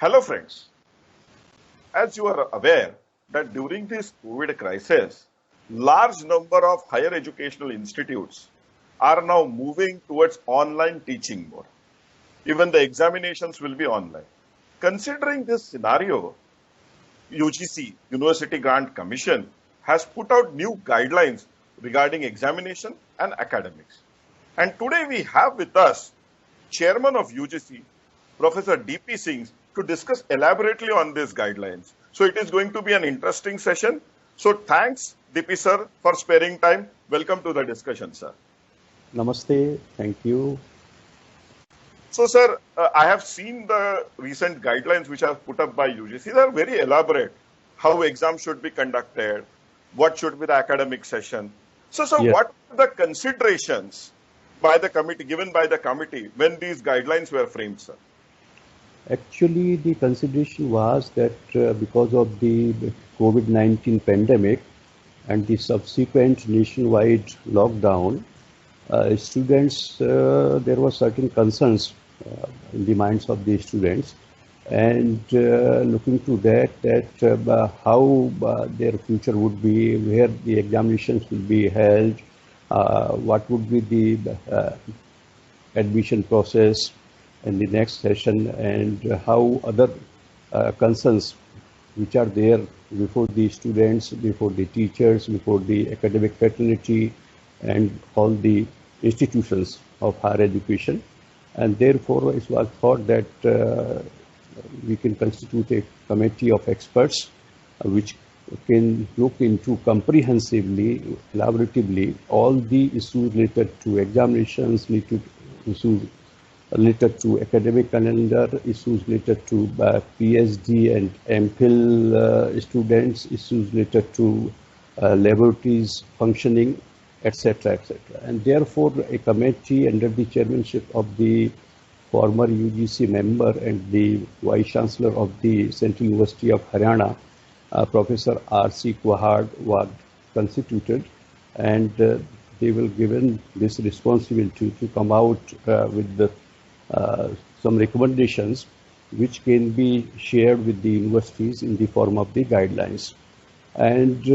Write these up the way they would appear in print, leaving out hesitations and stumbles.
Hello friends, as you are aware that during this COVID crisis, large number of higher educational institutes are now moving towards online teaching mode. Even the examinations will be online. Considering this scenario, UGC, University Grant Commission, has put out new guidelines regarding examination and academics. And today we have with us Chairman of UGC, Professor D.P. Singh, to discuss elaborately on these guidelines. So it is going to be an interesting session. So thanks, D.P. sir, for sparing time. Welcome to the discussion, sir. Namaste. Thank you. So, sir, I have seen the recent guidelines which are put up by UGC. They are very elaborate. How exams should be conducted, what should be the academic session. So, Yes. what are the considerations by the committee, given by the committee, when these guidelines were framed, sir? Actually, the consideration was that because of the COVID-19 pandemic and the subsequent nationwide lockdown, students, there were certain concerns in the minds of the students, and looking to that how their future would be, where the examinations will be held, what would be the admission process in the next session, and how other concerns which are there before the students, before the teachers, before the academic fraternity, and all the institutions of higher education. And therefore, it was thought that we can constitute a committee of experts which can look into comprehensively, elaboratively, all the issues related to examinations, issues related to academic calendar, issues related to PhD and MPhil students, issues related to laboratories functioning, etc., etc. And therefore, a committee under the chairmanship of the former UGC member and the Vice Chancellor of the Central University of Haryana, Professor R.C. Quahad, was constituted, and they will given this responsibility to come out with some recommendations which can be shared with the universities in the form of the guidelines. And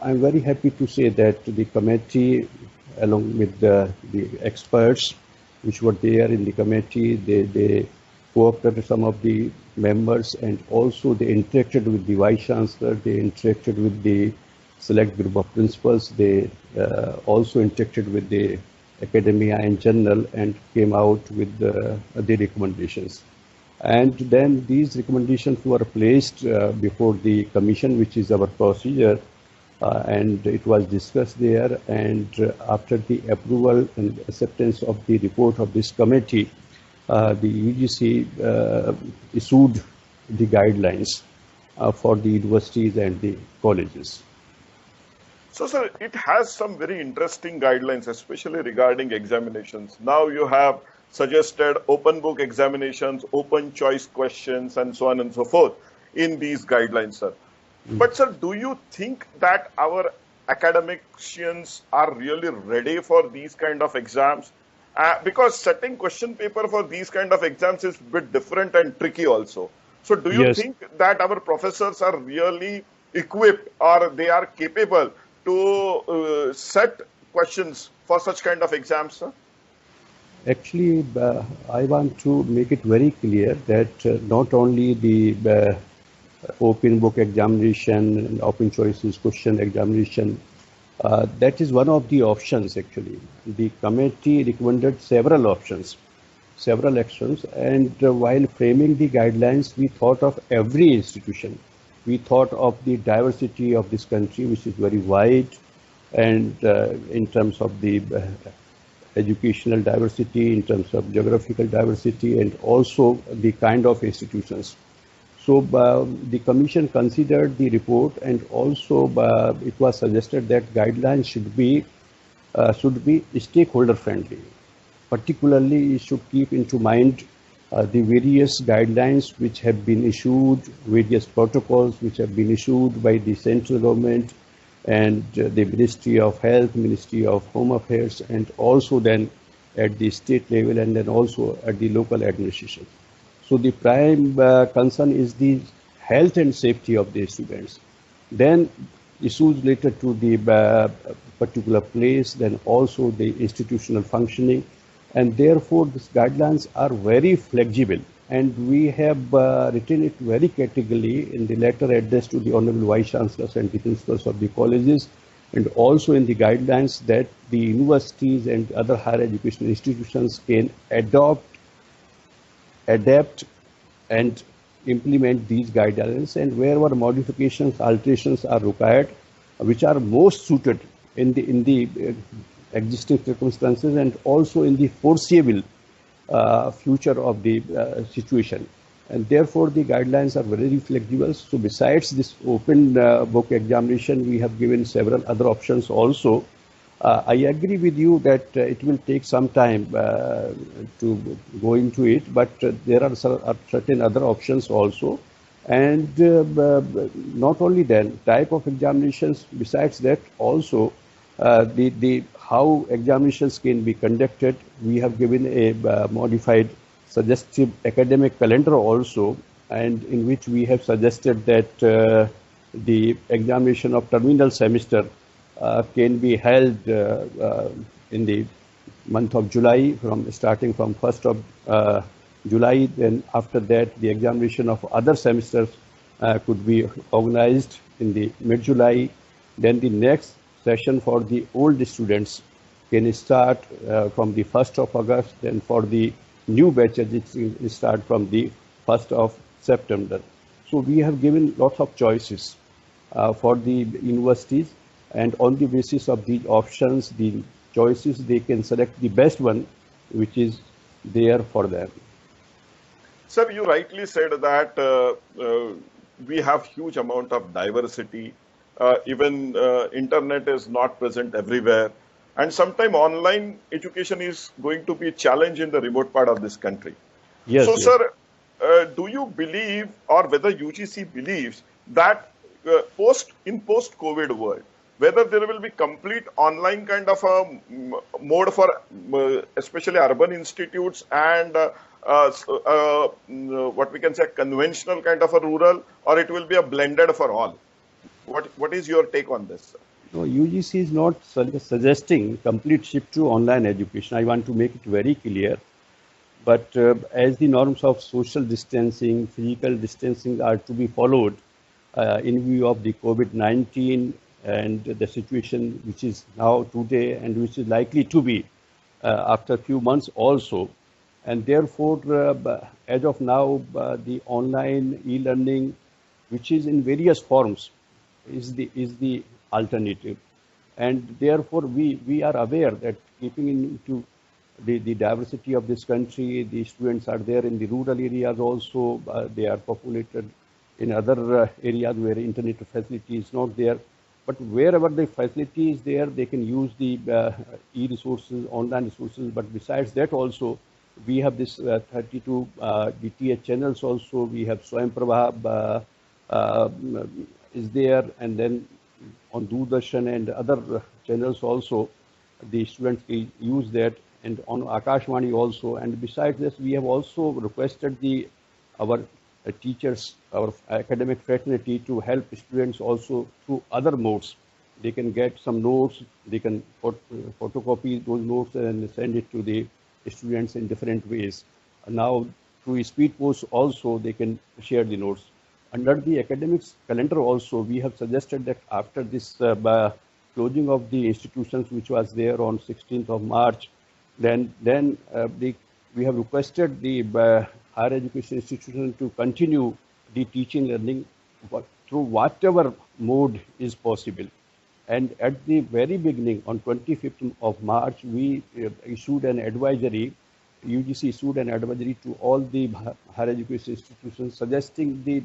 I'm very happy to say that the committee, along with the experts which were there in the committee, they co-opted some of the members, and also they interacted with the Vice Chancellor, they interacted with the select group of principals, they also interacted with the academia in general, and came out with the recommendations. And then these recommendations were placed before the commission, which is our procedure, and it was discussed there. And after the approval and acceptance of the report of this committee, the UGC issued the guidelines for the universities and the colleges. So, sir, it has some very interesting guidelines, especially regarding examinations. Now you have suggested open book examinations, open choice questions, and so on and so forth in these guidelines, sir. But, sir, do you think that our academicians are really ready for these kind of exams? Because setting question paper for these kind of exams is a bit different and tricky also. So, do you Yes. think that our professors are really equipped, or they are capable to set questions for such kind of exams, sir? Actually, I want to make it very clear that not only the open book examination and open choices question examination, that is one of the options actually. The committee recommended several options, and while framing the guidelines, we thought of every institution. We thought of the diversity of this country, which is very wide, and in terms of the educational diversity, in terms of geographical diversity, and also the kind of institutions. So the commission considered the report, and also it was suggested that guidelines should be stakeholder friendly. Particularly, it should keep into mind the various guidelines which have been issued, various protocols which have been issued by the central government and the Ministry of Health, Ministry of Home Affairs, and also then at the state level, and then also at the local administration. So the prime concern is the health and safety of the students. Then issues related to the particular place, then also the institutional functioning, and therefore these guidelines are very flexible. And we have written it very categorically in the letter addressed to the Honorable Vice Chancellors and the principals of the colleges, and also in the guidelines that the universities and other higher education institutions can adapt and implement these guidelines, and wherever modifications, alterations are required, which are most suited in the existing circumstances and also in the foreseeable future of the situation. And therefore, the guidelines are very flexible. So besides this open book examination, we have given several other options also. I agree with you that it will take some time to go into it, but there are certain other options also. And not only then, type of examinations, besides that also, the how examinations can be conducted. We have given a modified suggestive academic calendar also, and in which we have suggested that the examination of terminal semester can be held in the month of July, starting from 1st of July. Then after that, the examination of other semesters could be organized in the mid-July. Then the next session for the old students can start from the 1st of August. Then for the new batches, it start from the 1st of September. So we have given lots of choices for the universities, and on the basis of these options, the choices, they can select the best one which is there for them. Sir, you rightly said that we have huge amount of diversity. Even internet is not present everywhere. And sometimes online education is going to be a challenge in the remote part of this country. Yes, So, yes. sir, do you believe, or whether UGC believes that post-COVID world, whether there will be complete online kind of a mode for especially urban institutes and what we can say conventional kind of a rural, or it will be a blended for all? What is your take on this, sir? No, UGC is not suggesting complete shift to online education. I want to make it very clear. But as the norms of social distancing, physical distancing are to be followed in view of the COVID-19 and the situation which is now today and which is likely to be after a few months also. And therefore, as of now, the online e-learning, which is in various forms, is the alternative. And therefore, we are aware that keeping into the diversity of this country, the students are there in the rural areas also. They are populated in other areas where internet facility is not there. But wherever the facility is there, they can use the e-resources, online resources. But besides that also, we have this 32 DTH channels also. We have Swayam Prabha is there, and then on Doordarshan and other channels also, the students can use that, and on Akashvani also. And besides this, we have also requested our teachers, our academic fraternity, to help students also through other modes. They can get some notes, they can photocopy those notes and send it to the students in different ways. Now, through speed post also, they can share the notes. Under the academics calendar also, we have suggested that after this closing of the institutions, which was there on 16th of March, then we have requested the higher education institution to continue the teaching learning through whatever mode is possible. And at the very beginning, on 25th of March, we issued an advisory. UGC issued an advisory to all the higher education institutions, suggesting the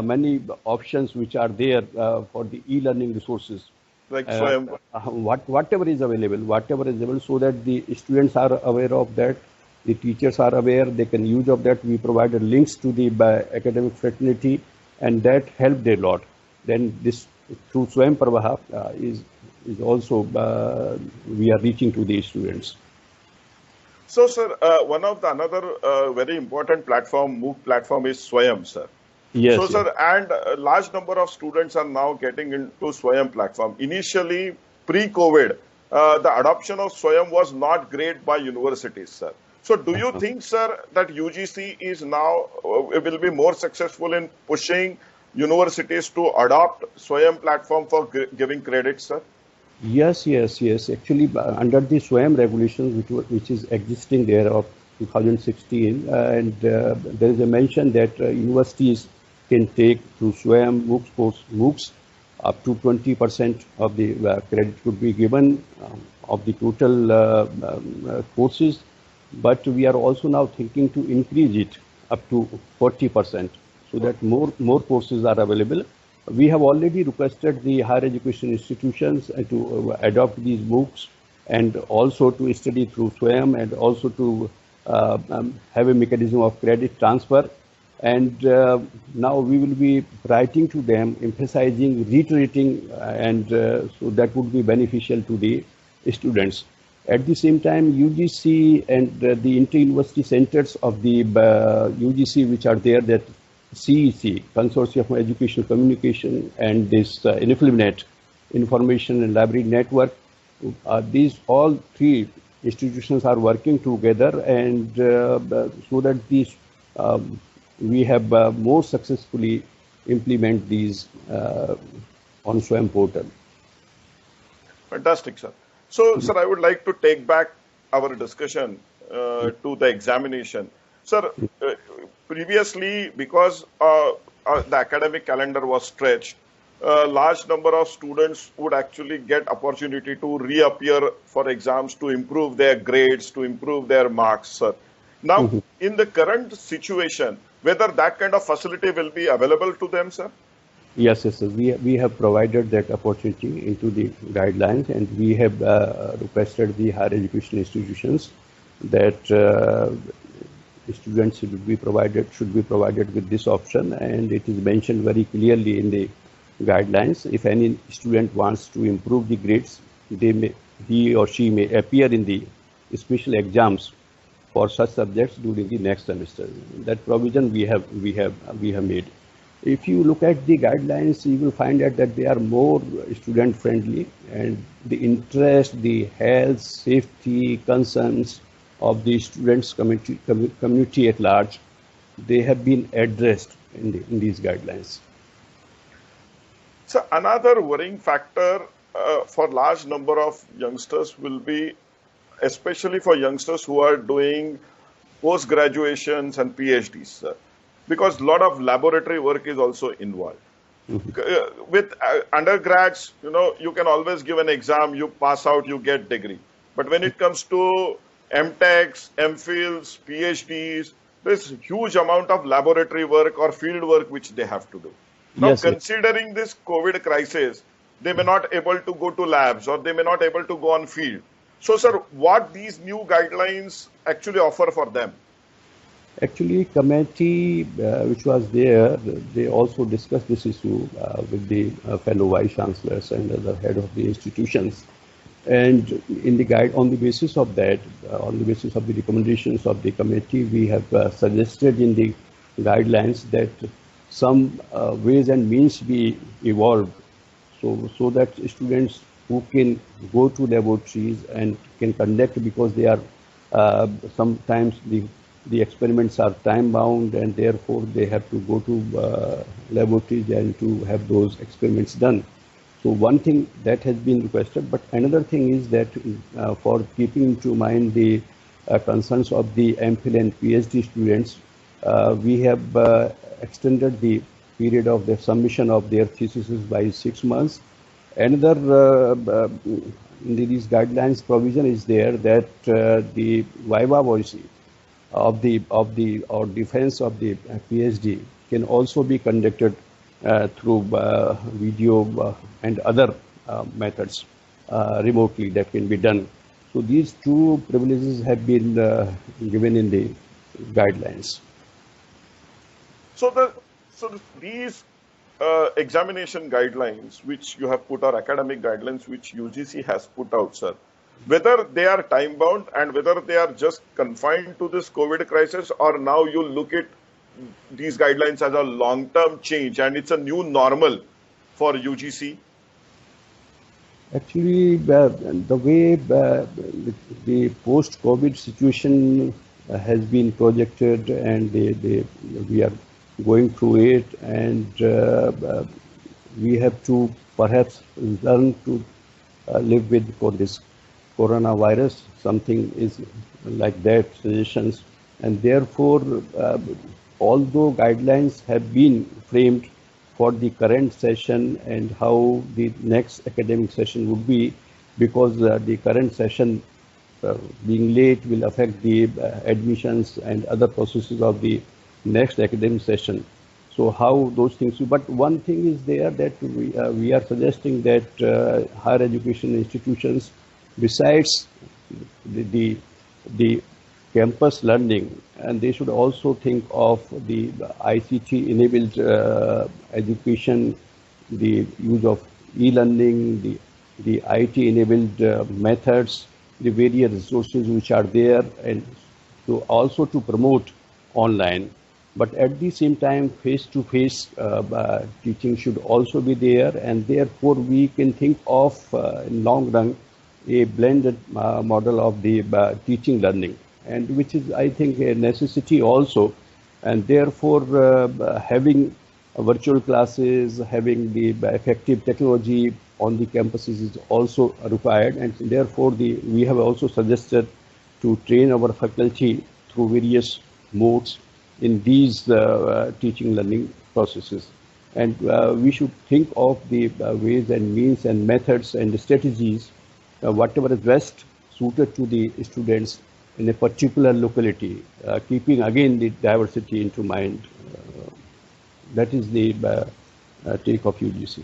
many options which are there for the e-learning resources. Like Whatever is available, so that the students are aware of that, the teachers are aware, they can use of that. We provided links to the academic fraternity, and that helped a lot. Then this through Swayam Prabha is also we are reaching to the students. So, sir, one of the another very important platform, MOOC platform is Swayam, sir. So, Yes, yes. sir, and a large number of students are now getting into Swayam platform. Initially, pre-COVID, the adoption of Swayam was not great by universities, sir. So, do you think, sir, that UGC is now will be more successful in pushing universities to adopt Swayam platform for giving credit, sir? Yes, yes, yes. Actually, under the SWAYAM regulations, which is existing there of 2016, and there is a mention that universities can take through SWAYAM MOOCs up to 20% of the credit could be given of the total courses. But we are also now thinking to increase it up to 40% so that more courses are available. We have already requested the higher education institutions to adopt these MOOCs and also to study through SWAYAM and also to have a mechanism of credit transfer. And now we will be writing to them, emphasizing, reiterating, and so that would be beneficial to the students. At the same time, UGC and the inter-university centers of the UGC, which are there, that CEC, Consortium for Educational Communication, and this InfluNet, Information and Library Network, these all three institutions are working together, and so that these we have more successfully implement these on SWAYAM portal. Fantastic, sir. So, sir, I would like to take back our discussion to the examination. Sir, previously, because the academic calendar was stretched, a large number of students would actually get opportunity to reappear for exams to improve their grades, to improve their marks, sir. Now, in the current situation, whether that kind of facility will be available to them, sir? Yes, yes, yes. We have provided that opportunity into the guidelines, and we have requested the higher education institutions that students should be provided with this option, and it is mentioned very clearly in the guidelines. If any student wants to improve the grades, he or she may appear in the special exams for such subjects during the next semester. That provision we have made. If you look at the guidelines, you will find out that they are more student friendly, and the interest, the health, safety concerns of the students community at large, they have been addressed in these guidelines. So another worrying factor for large number of youngsters will be, especially for youngsters who are doing post graduations and PhDs, sir, because a lot of laboratory work is also involved. With undergrads, you can always give an exam, you pass out, you get degree. But when it comes to MTechs, MPhils, PhDs, there's huge amount of laboratory work or field work which they have to do. Now, Yes, yes. considering this COVID crisis, they may not able to go to labs or they may not able to go on field. So, sir, what these new guidelines actually offer for them? Actually, committee which was there, they also discussed this issue with the fellow vice chancellors and the head of the institutions. And in the guide, on the basis of that, on the basis of the recommendations of the committee, we have suggested in the guidelines that some ways and means be evolved, so that students who can go to laboratories and can conduct, because they are sometimes the experiments are time bound, and therefore they have to go to laboratories and to have those experiments done. So one thing that has been requested, but another thing is that for keeping into mind the concerns of the MPhil and PhD students, we have extended the period of the submission of their theses by 6 months. Another in these guidelines provision is there that the viva voce of the or defense of the PhD can also be conducted through video and other methods remotely that can be done. So these two privileges have been given in the guidelines. So these examination guidelines, which you have put, or academic guidelines, which UGC has put out, sir. whether they are time bound and whether they are just confined to this COVID crisis, or now you look at these guidelines as a long term change and it's a new normal for UGC? Actually, the way the post-COVID situation has been projected, and we are going through it, and we have to perhaps learn to live with for this coronavirus. Something is like that, suggestions, and therefore, although guidelines have been framed for the current session and how the next academic session would be, because the current session being late will affect the admissions and other processes of the next academic session. So how those things, but one thing is there that we are suggesting that higher education institutions, besides the campus learning, and they should also think of the ICT enabled education, the use of e-learning, the IT enabled methods, the various resources which are there, and to also to promote online. But at the same time, face-to-face teaching should also be there, and therefore we can think of, in long run, a blended model of the teaching learning, and which is, I think, a necessity also. And therefore, having virtual classes, having the effective technology on the campuses is also required, and therefore we have also suggested to train our faculty through various modes in these teaching learning processes. And we should think of the ways and means and methods and strategies, whatever is best suited to the students in a particular locality, keeping again the diversity into mind. That is the take of UGC.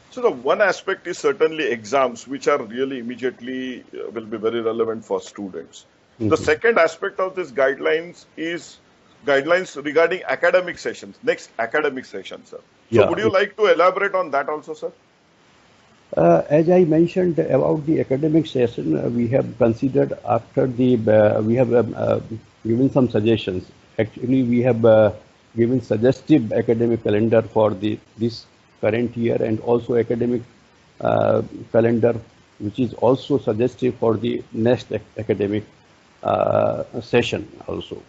So the one aspect is certainly exams, which are really immediately will be very relevant for students. The second aspect of this guidelines is guidelines regarding academic sessions, next academic session, sir. So would you like to elaborate on that also, sir? As I mentioned about the academic session, we have considered after the, we have given some suggestions. Actually, we have given suggestive academic calendar for this current year, and also academic calendar which is also suggestive for the next academic session also.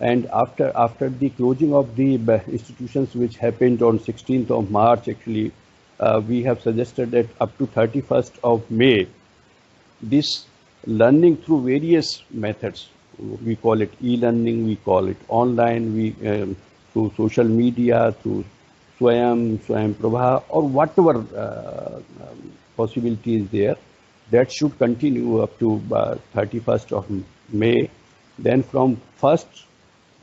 And after the closing of the institutions, which happened on 16th of March, actually, we have suggested that up to 31st of May, this learning through various methods, we call it e-learning, we call it online, through social media, through Swayam Prabha, or whatever possibility is there, that should continue up to 31st of May. Then from 1st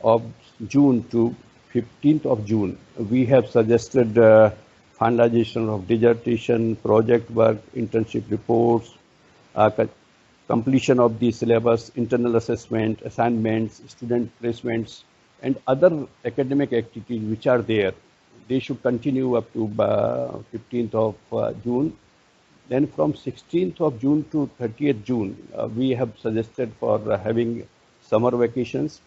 of June to 15th of June, we have suggested finalization of dissertation, project work, internship reports, completion of the syllabus, internal assessment, assignments, student placements, and other academic activities which are there. They should continue up to 15th of June. Then from 16th of June to 30th June, we have suggested for having summer vacations.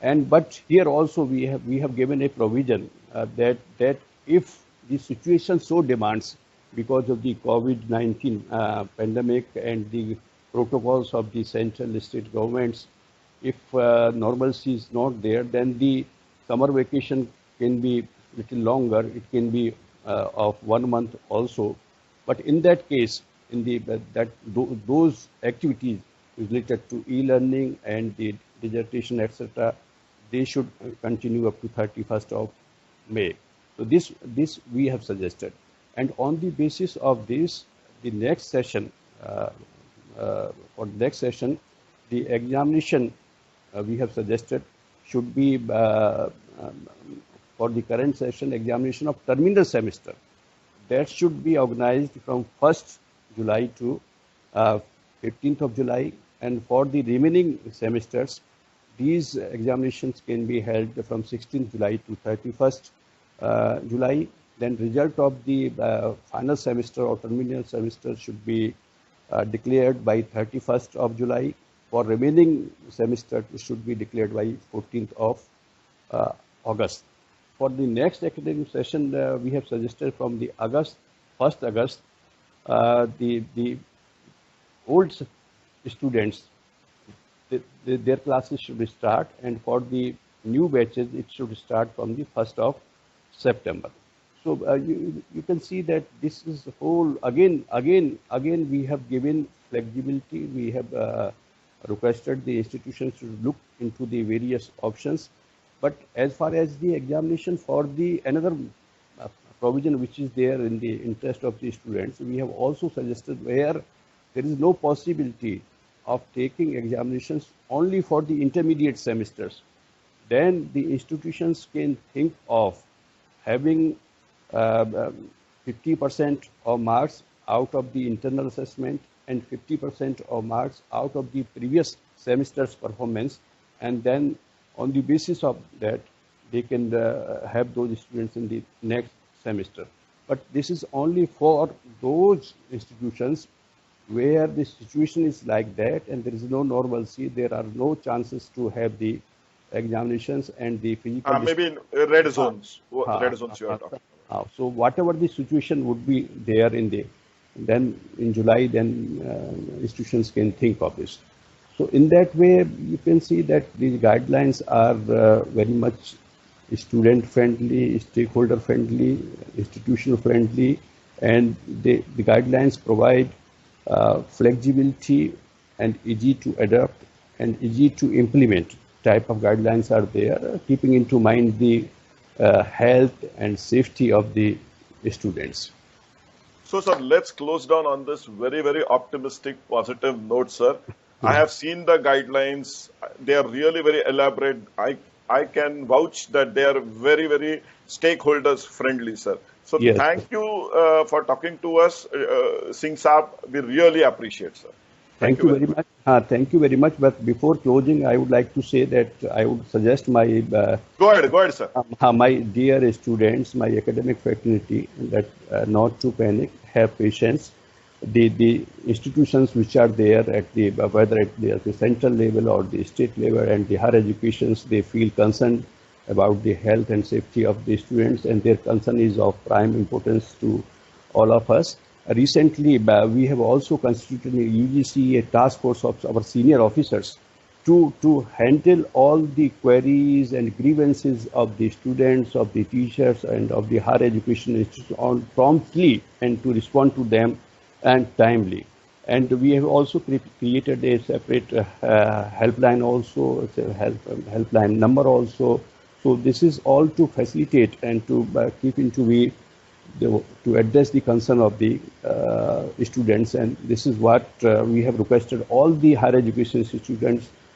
But here also we have given a provision that if the situation so demands, because of the COVID-19 pandemic and the protocols of the central and state governments, if normalcy is not there, then the summer vacation can be little longer. It can be of 1 month also. But in that case, in those activities related to e-learning and the dissertation, etc., they should continue up to 31st of May. So this we have suggested. And on the basis of this, the next session, for the next session, the examination we have suggested should be for the current session, examination of terminal semester. That should be organized from 1st July to 15th of July. And for the remaining semesters, these examinations can be held from 16th July to 31st July. Then result of the final semester or terminal semester should be declared by 31st of July. For remaining semester, it should be declared by 14th of August. For the next academic session, we have suggested from the 1st August, the old students, their classes should start, and for the new batches, it should start from the 1st of September. So you can see that this is the whole, again, we have given flexibility. We have requested the institutions to look into the various options. But as far as the examination for the another provision which is there in the interest of the students, we have also suggested where there is no possibility of taking examinations only for the intermediate semesters, then the institutions can think of having 50% of marks out of the internal assessment and 50% of marks out of the previous semester's performance, and then on the basis of that they can have those students in the next semester. But this is only for those institutions where the situation is like that and there is no normalcy, there are no chances to have the examinations and the physical... maybe in red zones, red zones you are talking about. So whatever the situation would be there then in July, then institutions can think of this. So in that way, you can see that these guidelines are very much student friendly, stakeholder friendly, institutional friendly, and the guidelines provide flexibility and easy to adapt and easy to implement type of guidelines are there, keeping into mind the health and safety of the students. So, sir, let's close down on this very, very optimistic, positive note, sir. I have seen the guidelines. They are really very elaborate. I can vouch that they are very, very stakeholders friendly, sir. So, yes. Thank you for talking to us, Singh Saab. We really appreciate, sir. Thank you very much. Thank you very much. But before closing, I would like to say that I would suggest my... Go ahead, sir. My dear students, my academic fraternity, that not to panic, have patience. The institutions which are there at the, whether at the central level or the state level and the higher educations, they feel concerned about the health and safety of the students, and their concern is of prime importance to all of us. Recently, we have also constituted a UGC, a task force of our senior officers to handle all the queries and grievances of the students, of the teachers, and of the higher education institutions promptly and to respond to them and timely. And we have also created a separate helpline also, it's a helpline number also. So this is all to facilitate and to keep into view to address the concern of the students, and this is what we have requested all the higher education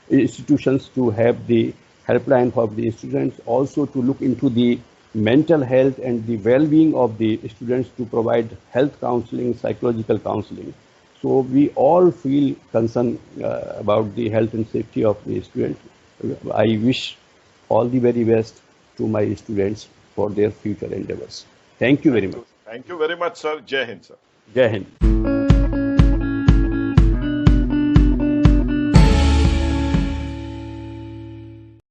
institutions to have the helpline for the students, also to look into the mental health and the well-being of the students, to provide health counseling, psychological counseling. So we all feel concerned about the health and safety of the students. I wish all the very best to my students for their future endeavors. Thank you very much. Thank you very much, sir. Jai Hind, sir. Jai Hind.